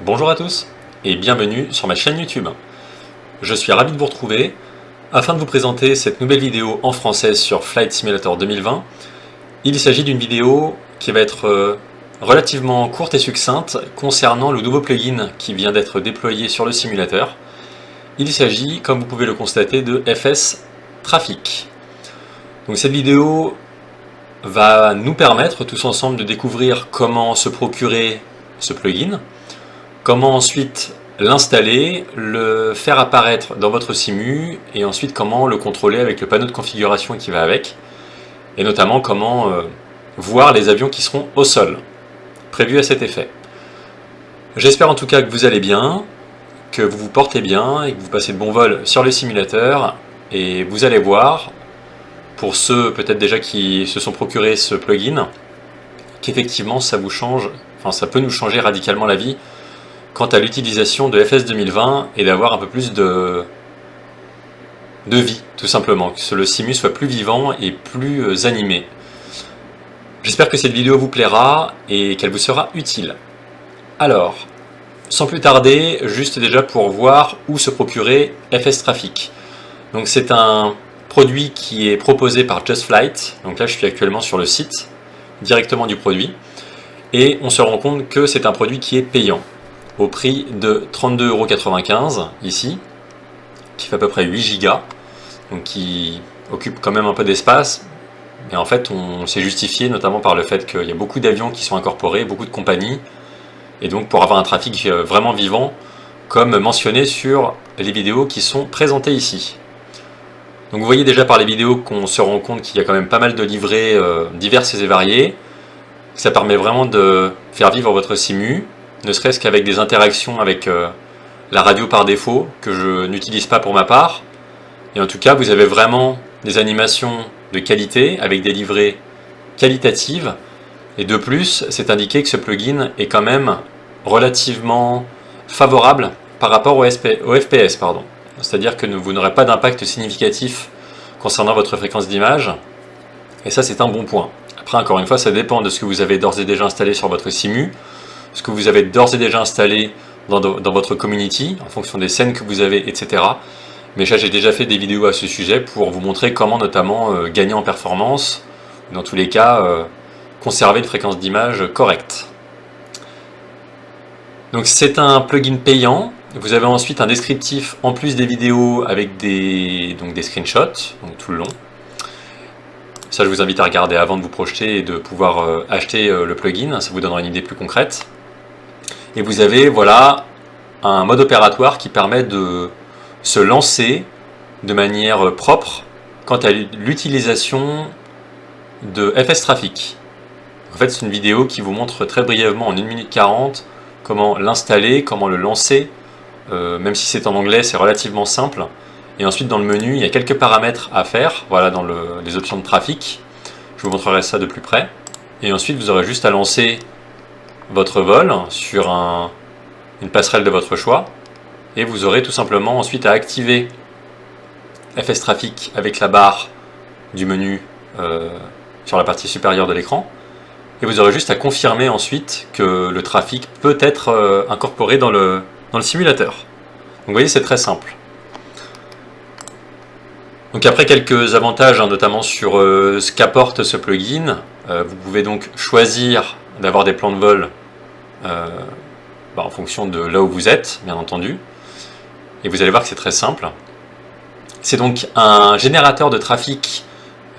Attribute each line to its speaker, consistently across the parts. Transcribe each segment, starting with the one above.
Speaker 1: Bonjour à tous et bienvenue sur ma chaîne YouTube. Je suis ravi de vous retrouver afin de vous présenter cette nouvelle vidéo en français sur Flight Simulator 2020. Il s'agit d'une vidéo qui va être relativement courte et succincte concernant le nouveau plugin qui vient d'être déployé sur le simulateur. Il s'agit, comme vous pouvez le constater, de FS Traffic. Donc cette vidéo va nous permettre tous ensemble de découvrir comment se procurer ce plugin, comment ensuite l'installer, le faire apparaître dans votre simu et ensuite comment le contrôler avec le panneau de configuration qui va avec, et notamment comment voir les avions qui seront au sol, prévus à cet effet. J'espère en tout cas que vous allez bien, que vous vous portez bien et que vous passez de bons vols sur le simulateur, et vous allez voir, pour ceux peut-être déjà qui se sont procurés ce plugin, qu'effectivement ça vous change, enfin ça peut nous changer radicalement la vie quant à l'utilisation de FS 2020 et d'avoir un peu plus de vie, tout simplement, que le simu soit plus vivant et plus animé. J'espère que cette vidéo vous plaira et qu'elle vous sera utile. Alors, sans plus tarder, juste déjà pour voir où se procurer FS Traffic. Donc c'est un produit qui est proposé par Just Flight, donc là je suis actuellement sur le site directement du produit, et on se rend compte que c'est un produit qui est payant, au prix de 32,95 € ici, qui fait à peu près 8 Go, donc qui occupe quand même un peu d'espace, mais en fait on s'est justifié notamment par le fait qu'il y a beaucoup d'avions qui sont incorporés, beaucoup de compagnies, et donc pour avoir un trafic vraiment vivant, comme mentionné sur les vidéos qui sont présentées ici. Donc vous voyez déjà par les vidéos qu'on se rend compte qu'il y a quand même pas mal de livrets diverses et variées. Ça permet vraiment de faire vivre votre simu, ne serait-ce qu'avec des interactions avec la radio par défaut, que je n'utilise pas pour ma part. Et en tout cas, vous avez vraiment des animations de qualité, avec des livrets qualitatives. Et de plus, c'est indiqué que ce plugin est quand même relativement favorable par rapport au FPS. C'est-à-dire que vous n'aurez pas d'impact significatif concernant votre fréquence d'image, et ça c'est un bon point. Après, encore une fois, ça dépend de ce que vous avez d'ores et déjà installé sur votre simu, ce que vous avez d'ores et déjà installé dans votre community, en fonction des scènes que vous avez, etc. Mais ça, j'ai déjà fait des vidéos à ce sujet pour vous montrer comment notamment gagner en performance, dans tous les cas, conserver une fréquence d'image correcte. Donc c'est un plugin payant. Vous avez ensuite un descriptif en plus des vidéos avec des screenshots, donc tout le long. Ça, je vous invite à regarder avant de vous projeter et de pouvoir acheter le plugin, ça vous donnera une idée plus concrète. Et vous avez voilà un mode opératoire qui permet de se lancer de manière propre quant à l'utilisation de FS Traffic. En fait, c'est une vidéo qui vous montre très brièvement en 1 minute 40 comment l'installer, comment le lancer. Même si c'est en anglais, c'est relativement simple. Et ensuite dans le menu, il y a quelques paramètres à faire, voilà, dans les options de trafic. Je vous montrerai ça de plus près. Et ensuite, vous aurez juste à lancer votre vol sur une passerelle de votre choix. Et vous aurez tout simplement ensuite à activer FS Traffic avec la barre du menu sur la partie supérieure de l'écran. Et vous aurez juste à confirmer ensuite que le trafic peut être incorporé dans le simulateur. Donc vous voyez, c'est très simple. Donc après quelques avantages, notamment sur ce qu'apporte ce plugin, vous pouvez donc choisir d'avoir des plans de vol en fonction de là où vous êtes, bien entendu. Et vous allez voir que c'est très simple. C'est donc un générateur de trafic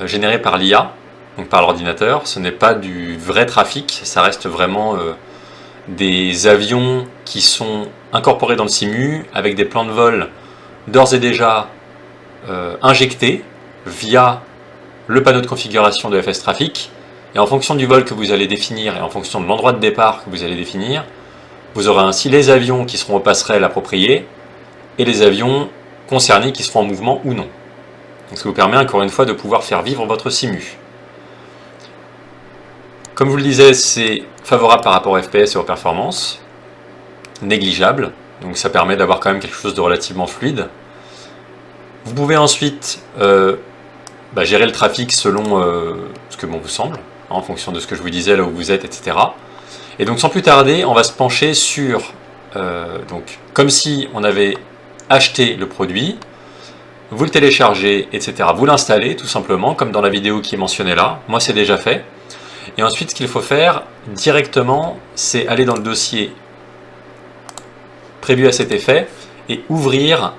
Speaker 1: généré par l'IA, donc par l'ordinateur. Ce n'est pas du vrai trafic, ça reste vraiment des avions qui sont incorporés dans le simu avec des plans de vol d'ores et déjà injectés via le panneau de configuration de FS Traffic, et en fonction du vol que vous allez définir et en fonction de l'endroit de départ que vous allez définir, vous aurez ainsi les avions qui seront aux passerelles appropriées et les avions concernés qui seront en mouvement ou non. Donc ça vous permet encore une fois de pouvoir faire vivre votre simu. Comme je vous le disais, c'est favorable par rapport au FPS et aux performances, négligeable, donc ça permet d'avoir quand même quelque chose de relativement fluide. Vous pouvez ensuite gérer le trafic selon ce que bon vous semble, en fonction de ce que je vous disais, là où vous êtes, etc. Et donc sans plus tarder, on va se pencher sur donc comme si on avait acheté le produit, vous le téléchargez, etc. Vous l'installez tout simplement, comme dans la vidéo qui est mentionnée là. Moi, c'est déjà fait. Et ensuite, ce qu'il faut faire directement, c'est aller dans le dossier prévu à cet effet et ouvrir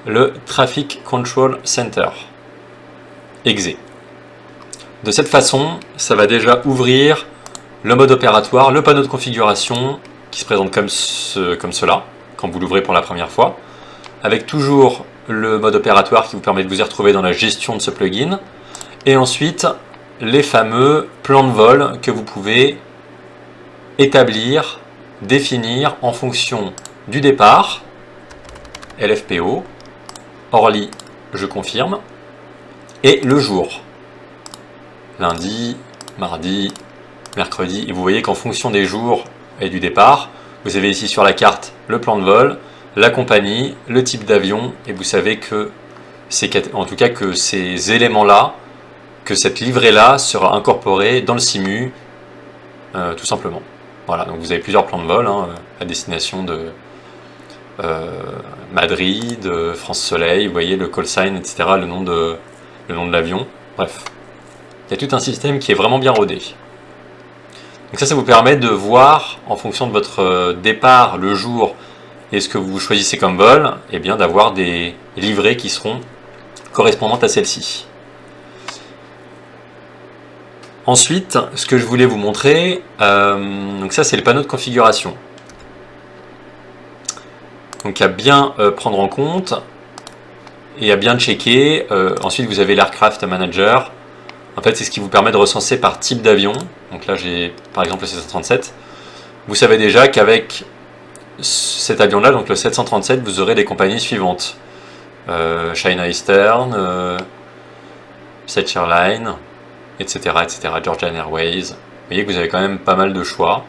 Speaker 1: le Traffic Control Center, EXE. De cette façon, ça va déjà ouvrir le mode opératoire, le panneau de configuration qui se présente comme cela, quand vous l'ouvrez pour la première fois, avec toujours le mode opératoire qui vous permet de vous y retrouver dans la gestion de ce plugin, et ensuite les fameux plans de vol que vous pouvez établir, définir en fonction du départ, LFPO, Orly, je confirme, et le jour, lundi, mardi, mercredi, et vous voyez qu'en fonction des jours et du départ, vous avez ici sur la carte le plan de vol, la compagnie, le type d'avion, et vous savez que en tout cas que ces éléments-là, que cette livrée-là sera incorporée dans le SIMU, tout simplement. Voilà, donc vous avez plusieurs plans de vol à destination de Madrid, France Soleil, vous voyez le call sign, etc., le nom de l'avion. Bref, il y a tout un système qui est vraiment bien rodé. Donc ça vous permet de voir, en fonction de votre départ, le jour, et ce que vous choisissez comme vol, et bien d'avoir des livrées qui seront correspondantes à celle-ci. Ensuite, ce que je voulais vous montrer, donc ça c'est le panneau de configuration. Donc à bien prendre en compte et à bien checker. Ensuite vous avez l'Aircraft Manager. En fait c'est ce qui vous permet de recenser par type d'avion. Donc là j'ai par exemple le 737. Vous savez déjà qu'avec cet avion là, donc le 737, vous aurez les compagnies suivantes. China Eastern, State Airlines, etc., Georgian Airways. Vous voyez que vous avez quand même pas mal de choix.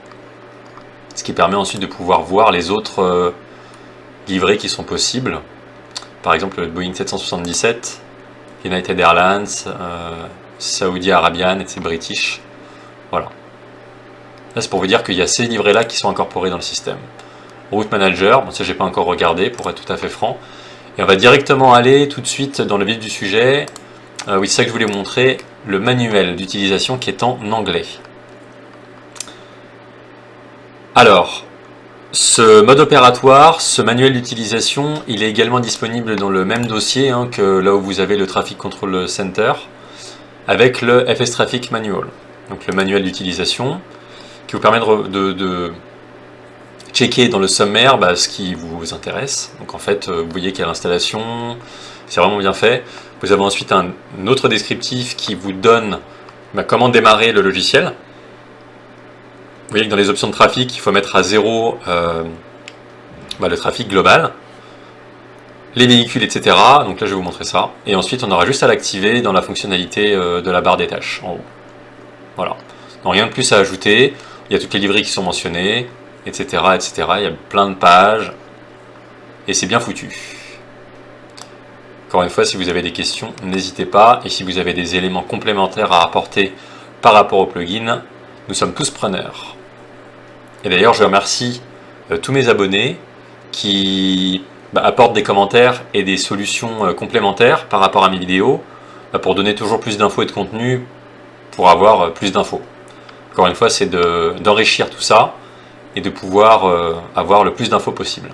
Speaker 1: Ce qui permet ensuite de pouvoir voir les autres livrées qui sont possibles. Par exemple le Boeing 777, United Airlines, Saudi Arabian, etc. British. Voilà. Là c'est pour vous dire qu'il y a ces livrées là qui sont incorporées dans le système. Route Manager, bon ça j'ai pas encore regardé pour être tout à fait franc. Et on va directement aller tout de suite dans le vif du sujet. Oui, c'est ça que je voulais vous montrer, le manuel d'utilisation qui est en anglais. Alors, ce mode opératoire, ce manuel d'utilisation, il est également disponible dans le même dossier que là où vous avez le Traffic Control Center, avec le FS Traffic Manual. Donc le manuel d'utilisation, qui vous permet de checker dans le sommaire ce qui vous intéresse. Donc en fait, vous voyez qu'il y a l'installation, c'est vraiment bien fait. Vous avez ensuite un autre descriptif qui vous donne comment démarrer le logiciel. Vous voyez que dans les options de trafic, il faut mettre à 0 le trafic global, les véhicules, etc. Donc là, je vais vous montrer ça. Et ensuite, on aura juste à l'activer dans la fonctionnalité de la barre des tâches, en haut. Voilà. Donc rien de plus à ajouter. Il y a toutes les livrées qui sont mentionnées, etc., etc. Il y a plein de pages. Et c'est bien foutu. Encore une fois, si vous avez des questions, n'hésitez pas. Et si vous avez des éléments complémentaires à apporter par rapport au plugin, nous sommes tous preneurs. Et d'ailleurs, je remercie tous mes abonnés qui apportent des commentaires et des solutions complémentaires par rapport à mes vidéos pour donner toujours plus d'infos et de contenu pour avoir plus d'infos. Encore une fois, c'est d'enrichir tout ça et de pouvoir avoir le plus d'infos possible.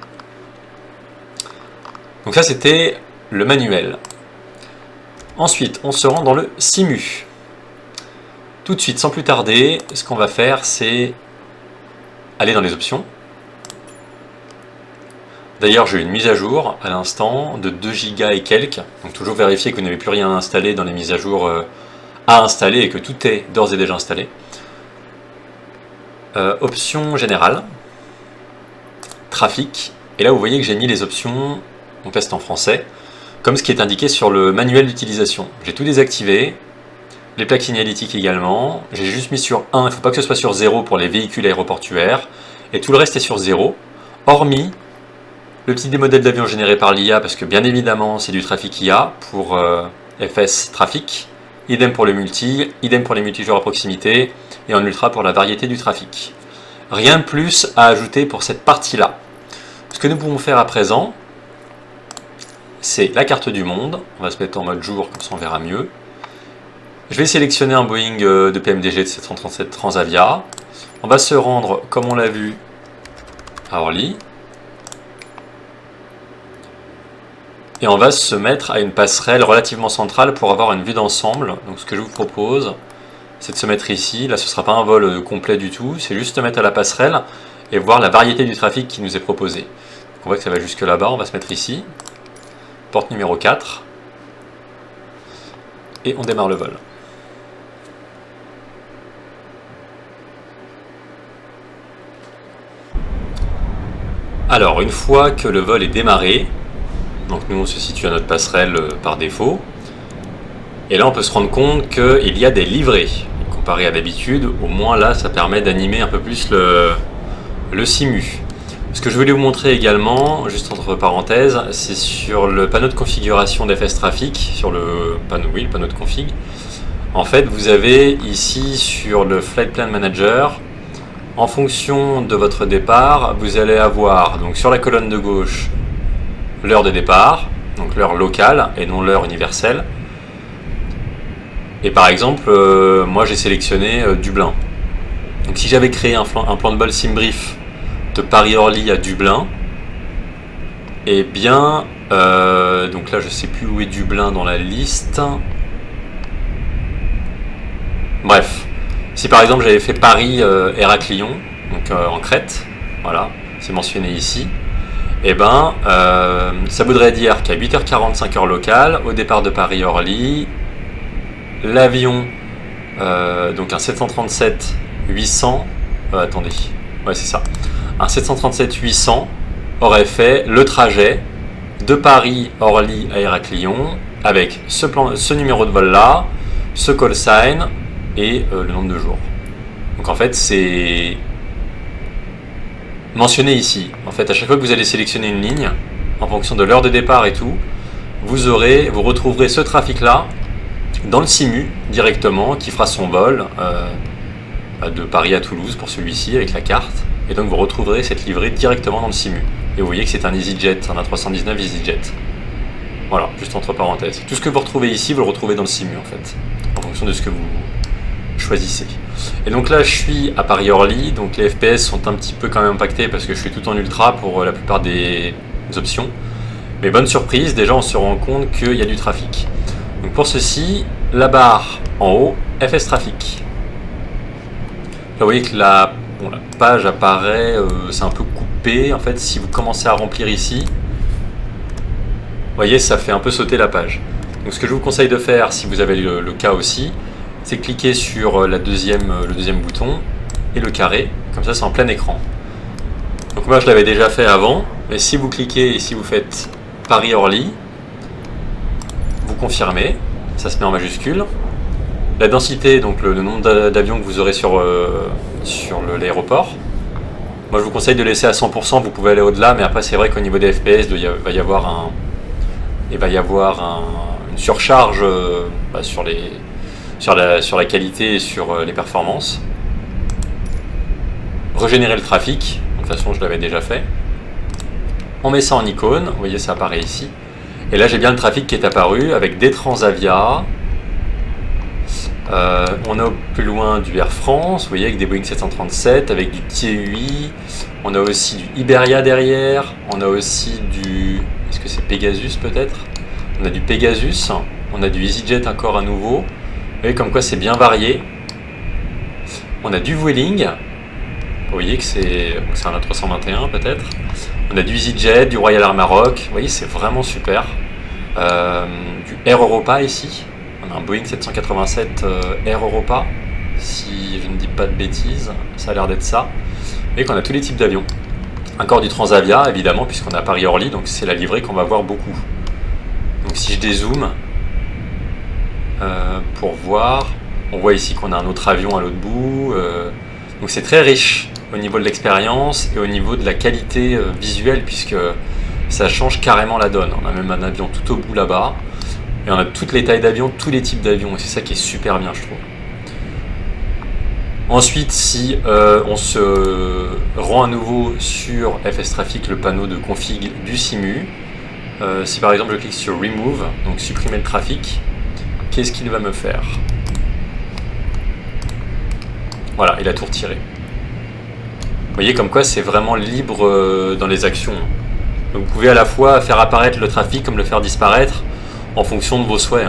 Speaker 1: Donc ça, c'était le manuel. Ensuite, on se rend dans le SIMU. Tout de suite, sans plus tarder, ce qu'on va faire, c'est aller dans les options. D'ailleurs, j'ai eu une mise à jour à l'instant de 2 Go et quelques. Donc toujours vérifier que vous n'avez plus rien installé dans les mises à jour à installer et que tout est d'ores et déjà installé. Option générale, trafic. Et là, vous voyez que j'ai mis les options, donc là c'est en français, comme ce qui est indiqué sur le manuel d'utilisation. J'ai tout désactivé. Les plaques signalétiques également. J'ai juste mis sur 1, il ne faut pas que ce soit sur 0 pour les véhicules aéroportuaires. Et tout le reste est sur 0, hormis le petit des modèles d'avions générés par l'IA, parce que bien évidemment c'est du trafic IA pour FS Trafic. Idem pour le multi, idem pour les multijoueurs à proximité, et en ultra pour la variété du trafic. Rien de plus à ajouter pour cette partie-là. Ce que nous pouvons faire à présent, c'est la carte du monde. On va se mettre en mode jour, comme ça on verra mieux. Je vais sélectionner un Boeing de PMDG de 737 Transavia. On va se rendre, comme on l'a vu, à Orly. Et on va se mettre à une passerelle relativement centrale pour avoir une vue d'ensemble. Donc ce que je vous propose, c'est de se mettre ici. Là, ce ne sera pas un vol complet du tout. C'est juste se mettre à la passerelle et voir la variété du trafic qui nous est proposé. Donc, on voit que ça va jusque là-bas. On va se mettre ici. Porte numéro 4. Et on démarre le vol. Alors, une fois que le vol est démarré, donc nous on se situe à notre passerelle par défaut, et là on peut se rendre compte qu'il y a des livrets. Comparé à d'habitude, au moins là ça permet d'animer un peu plus le simu. Ce que je voulais vous montrer également, juste entre parenthèses, c'est sur le panneau de configuration d'FS Traffic, sur le panneau, oui, le panneau de config. En fait, vous avez ici sur le Flight Plan Manager, en fonction de votre départ, vous allez avoir donc sur la colonne de gauche l'heure de départ, donc l'heure locale et non l'heure universelle. Et par exemple, moi j'ai sélectionné Dublin. Donc si j'avais créé un plan de vol SimBrief de Paris-Orly à Dublin, et bien, donc là je sais plus où est Dublin dans la liste. Bref, si par exemple j'avais fait Paris-Héraclion, donc en Crète, voilà, c'est mentionné ici, et ben ça voudrait dire qu'à 8h45 heure locale, au départ de Paris-Orly, l'avion, donc un 737-800, attendez, ouais c'est ça, un 737-800 aurait fait le trajet de Paris-Orly à Héraclion avec ce numéro de vol là, ce call sign et le nombre de jours. Donc en fait c'est mentionné ici. En fait à chaque fois que vous allez sélectionner une ligne, en fonction de l'heure de départ et tout, vous retrouverez ce trafic là dans le simu directement qui fera son vol de Paris à Toulouse pour celui-ci avec la carte, et donc vous retrouverez cette livrée directement dans le simu. Et vous voyez que c'est un EasyJet, un A319 EasyJet. Voilà, juste entre parenthèses. Tout ce que vous retrouvez ici, vous le retrouvez dans le simu en fait, en fonction de ce que vous choisissez. Et donc là je suis à Paris-Orly, donc les FPS sont un petit peu quand même impactés parce que je suis tout en ultra pour la plupart des options. Mais bonne surprise, déjà on se rend compte qu'il y a du trafic. Donc pour ceci, la barre en haut, FS Traffic. Là vous voyez que la page apparaît, c'est un peu coupé. En fait, si vous commencez à remplir ici, vous voyez, ça fait un peu sauter la page. Donc ce que je vous conseille de faire, si vous avez le cas aussi, c'est cliquer sur le deuxième bouton et le carré. Comme ça, c'est en plein écran. Donc moi, je l'avais déjà fait avant. Mais si vous cliquez et si vous faites Paris-Orly, vous confirmez, ça se met en majuscule. La densité, donc le nombre d'avions que vous aurez sur l'aéroport. Moi je vous conseille de laisser à 100%, vous pouvez aller au-delà, mais après c'est vrai qu'au niveau des FPS, il va y avoir une surcharge sur la qualité et sur les performances. Régénérer le trafic, de toute façon je l'avais déjà fait. On met ça en icône, vous voyez ça apparaît ici. Et là j'ai bien le trafic qui est apparu avec des Transavia. On a au plus loin du Air France, vous voyez, avec des Boeing 737, avec du TUI. On a aussi du Iberia derrière. On a aussi du... Est-ce que c'est Pegasus peut-être? On a du Pegasus. On a du EasyJet encore à nouveau. Vous voyez comme quoi c'est bien varié. On a du Vueling. Vous voyez que c'est un A321 peut-être. On a du EasyJet, du Royal Air Maroc. Vous voyez, c'est vraiment super. Du Air Europa ici. On a un Boeing 787 Air Europa, si je ne dis pas de bêtises, ça a l'air d'être ça. Et qu'on a tous les types d'avions. Encore du Transavia, évidemment, puisqu'on est à Paris-Orly, donc c'est la livrée qu'on va voir beaucoup. Donc si je dézoome, pour voir, on voit ici qu'on a un autre avion à l'autre bout. Donc c'est très riche au niveau de l'expérience et au niveau de la qualité visuelle, puisque ça change carrément la donne. On a même un avion tout au bout là-bas. Et on a toutes les tailles d'avions, tous les types d'avions, et c'est ça qui est super bien, je trouve. Ensuite, si on se rend à nouveau sur FS Traffic, le panneau de config du Simu, si par exemple je clique sur Remove, donc supprimer le trafic, qu'est-ce qu'il va me faire? Voilà, il a tout retiré. Vous voyez comme quoi c'est vraiment libre dans les actions. Donc vous pouvez à la fois faire apparaître le trafic comme le faire disparaître en fonction de vos souhaits.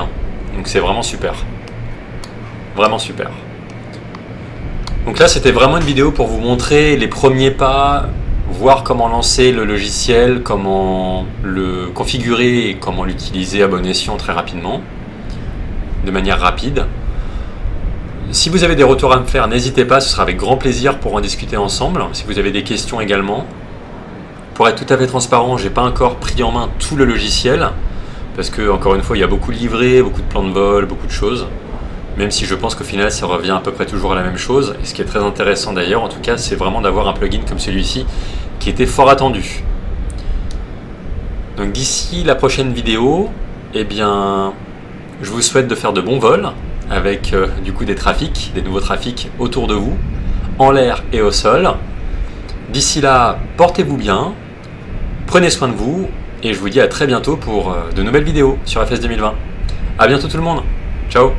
Speaker 1: Donc c'est vraiment super. Vraiment super. Donc là c'était vraiment une vidéo pour vous montrer les premiers pas, voir comment lancer le logiciel, comment le configurer et comment l'utiliser à bon escient très rapidement, de manière rapide. Si vous avez des retours à me faire, n'hésitez pas, ce sera avec grand plaisir pour en discuter ensemble. Si vous avez des questions également. Pour être tout à fait transparent, j'ai pas encore pris en main tout le logiciel, parce que, encore une fois, il y a beaucoup de livrets, beaucoup de plans de vol, beaucoup de choses. Même si je pense qu'au final, ça revient à peu près toujours à la même chose. Et ce qui est très intéressant d'ailleurs, en tout cas, c'est vraiment d'avoir un plugin comme celui-ci, qui était fort attendu. Donc d'ici la prochaine vidéo, eh bien, je vous souhaite de faire de bons vols, avec du coup des nouveaux trafics autour de vous, en l'air et au sol. D'ici là, portez-vous bien, prenez soin de vous, et je vous dis à très bientôt pour de nouvelles vidéos sur FS 2020. A bientôt tout le monde, ciao.